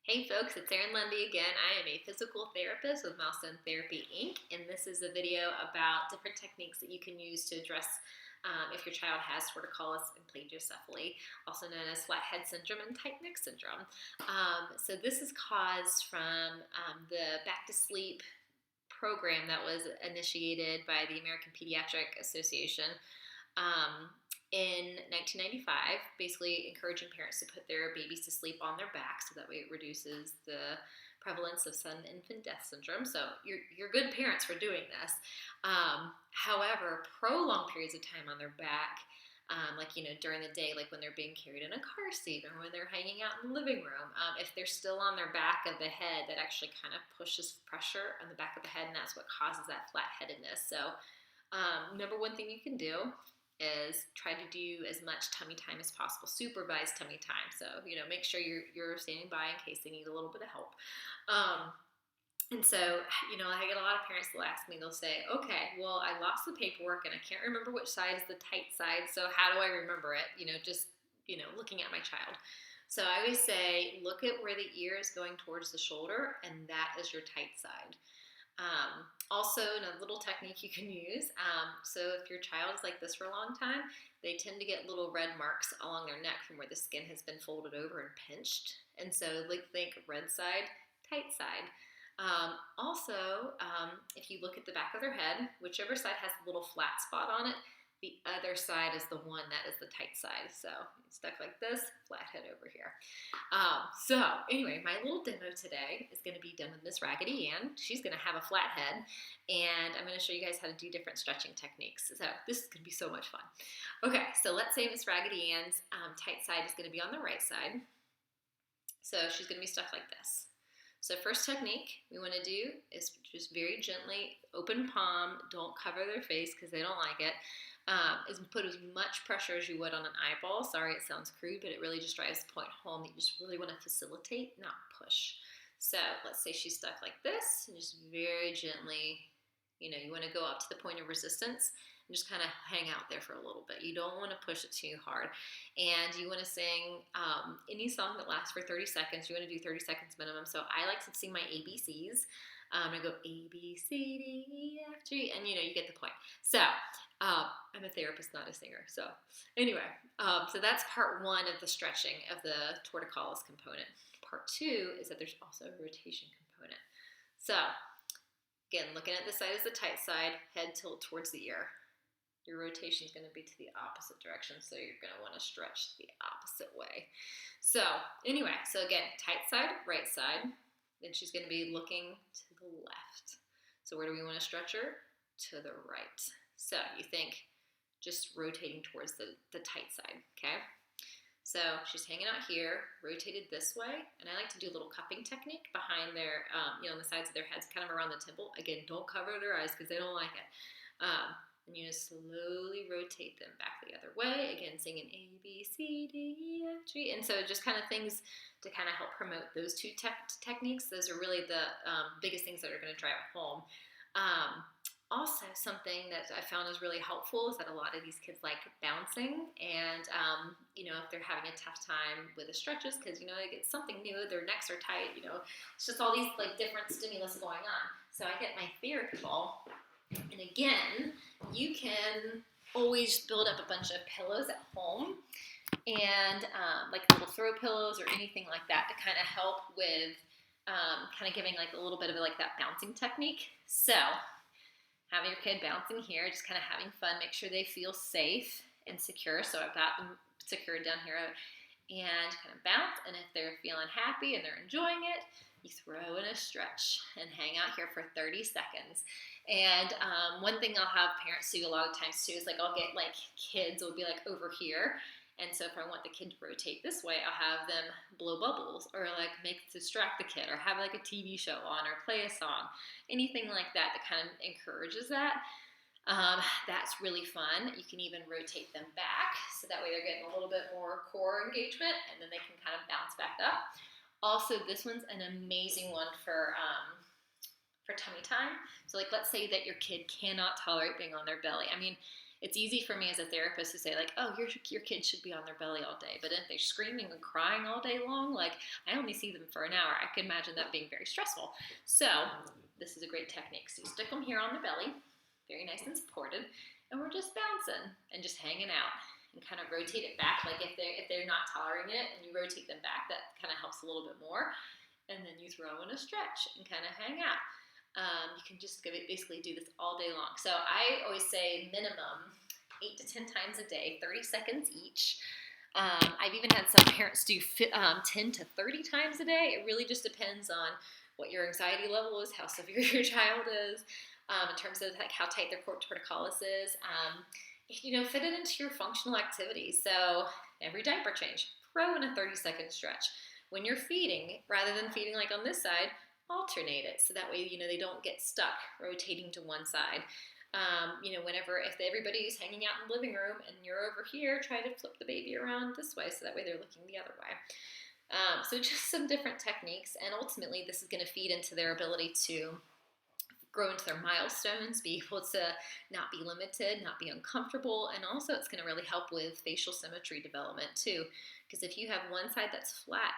Hey folks, it's Erin Lundy again. I am a physical therapist with Milestone Therapy Inc. And this is a video about different techniques that you can use to address if your child has torticollis and plagiocephaly, also known as flat head syndrome and tight neck syndrome. So this is caused from the Back to Sleep program that was initiated by the American Pediatric Association. In 1995, basically encouraging parents to put their babies to sleep on their back so that way it reduces the prevalence of sudden infant death syndrome. So you're good parents for doing this. However, prolonged periods of time on their back, during the day, like when they're being carried in a car seat or when they're hanging out in the living room, if they're still on their back of the head, that actually kind of pushes pressure on the back of the head, and that's what causes that flat-headedness. So number one thing you can do is try to do as much tummy time as possible, supervised tummy time. So, make sure you're standing by in case they need a little bit of help. And so, I get a lot of parents will ask me, they'll say, okay, well, I lost the paperwork and I can't remember which side is the tight side. So how do I remember it? Looking at my child. So I always say, look at where the ear is going towards the shoulder, and that is your tight side. Also, a little technique you can use. So if your child is like this for a long time, they tend to get little red marks along their neck from where the skin has been folded over and pinched. And so think red side, tight side. If you look at the back of their head, whichever side has a little flat spot on it, the other side is the one that is the tight side. So stuck like this, flat head over here. Anyway, my little demo today is going to be done with Miss Raggedy Ann. She's going to have a flat head, and I'm going to show you guys how to do different stretching techniques. So this is going to be so much fun. Okay, so let's say Miss Raggedy Ann's tight side is going to be on the right side. So she's going to be stuck like this. So first technique we want to do is just very gently open palm, don't cover their face because they don't like it. Is put as much pressure as you would on an eyeball. Sorry, it sounds crude, but it really just drives the point home that you just really want to facilitate, not push. So let's say she's stuck like this, and just very gently, you want to go up to the point of resistance and just kind of hang out there for a little bit. You don't want to push it too hard. And you want to sing any song that lasts for 30 seconds. You want to do 30 seconds minimum. So I like to sing my ABCs. I go A, B, C, D, E, F, G, and you get the point. So I'm a therapist, not a singer. So anyway, so that's part one of the stretching of the torticollis component. Part two is that there's also a rotation component. So again, looking at the side as the tight side, head tilt towards the ear. Your rotation is going to be to the opposite direction, so you're going to want to stretch the opposite way. So anyway, so again, tight side, right side. Then she's going to be looking to the left. So where do we want to stretch her? To the right. So you think just rotating towards the tight side, okay? So she's hanging out here, rotated this way, and I like to do a little cupping technique behind their, on the sides of their heads, kind of around the temple. Again, don't cover their eyes because they don't like it. And you just slowly rotate them back the other way. Again, singing A, B, C, D, E, F, G. And so just kind of things to kind of help promote those two techniques. Those are really the biggest things that are going to drive it home. Also, something that I found is really helpful is that a lot of these kids like bouncing. And, if they're having a tough time with the stretches because, they get something new, their necks are tight, it's just all these different stimulus going on. So I get my therapy ball. And again, you can always build up a bunch of pillows at home and little throw pillows or anything like that to kind of help with kind of giving a little bit of that bouncing technique. So having your kid bouncing here, just kind of having fun, make sure they feel safe and secure. So I've got them secured down here and kind of bounce. And if they're feeling happy and they're enjoying it, you throw in a stretch and hang out here for 30 seconds. And one thing I'll have parents do a lot of times too is I'll get kids will be over here. And so if I want the kid to rotate this way, I'll have them blow bubbles or distract the kid or have a TV show on or play a song, anything like that that kind of encourages that. That's really fun. You can even rotate them back so that way they're getting a little bit more core engagement and then they can kind of bounce back up. Also, this one's an amazing one for tummy time. So let's say that your kid cannot tolerate being on their belly. I mean, it's easy for me as a therapist to say like, oh, your kid should be on their belly all day. But if they're screaming and crying all day long, like I only see them for an hour. I can imagine that being very stressful. So this is a great technique. So you stick them here on the belly, very nice and supported, and we're just bouncing and just hanging out and kind of rotate it back. Like if they're not tolerating it and you rotate them back, that kind of helps a little bit more. And then you throw in a stretch and kind of hang out. You can just basically do this all day long. So I always say minimum 8 to 10 times a day, 30 seconds each. I've even had some parents do 10 to 30 times a day. It really just depends on what your anxiety level is, how severe your child is, in terms of like how tight their torticollis is. Fit it into your functional activities. So every diaper change, throw in a 30-second stretch. When you're feeding, rather than feeding like on this side, alternate it. So that way, they don't get stuck rotating to one side. If everybody's hanging out in the living room and you're over here, try to flip the baby around this way so that way they're looking the other way. So just some different techniques, and ultimately this is going to feed into their ability to grow into their milestones, be able to not be limited, not be uncomfortable, and also it's going to really help with facial symmetry development too. Because if you have one side that's flat,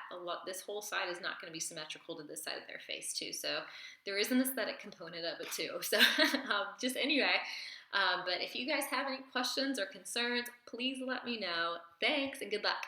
this whole side is not going to be symmetrical to this side of their face too. So there is an aesthetic component of it too. So just anyway, but if you guys have any questions or concerns, please let me know. Thanks and good luck.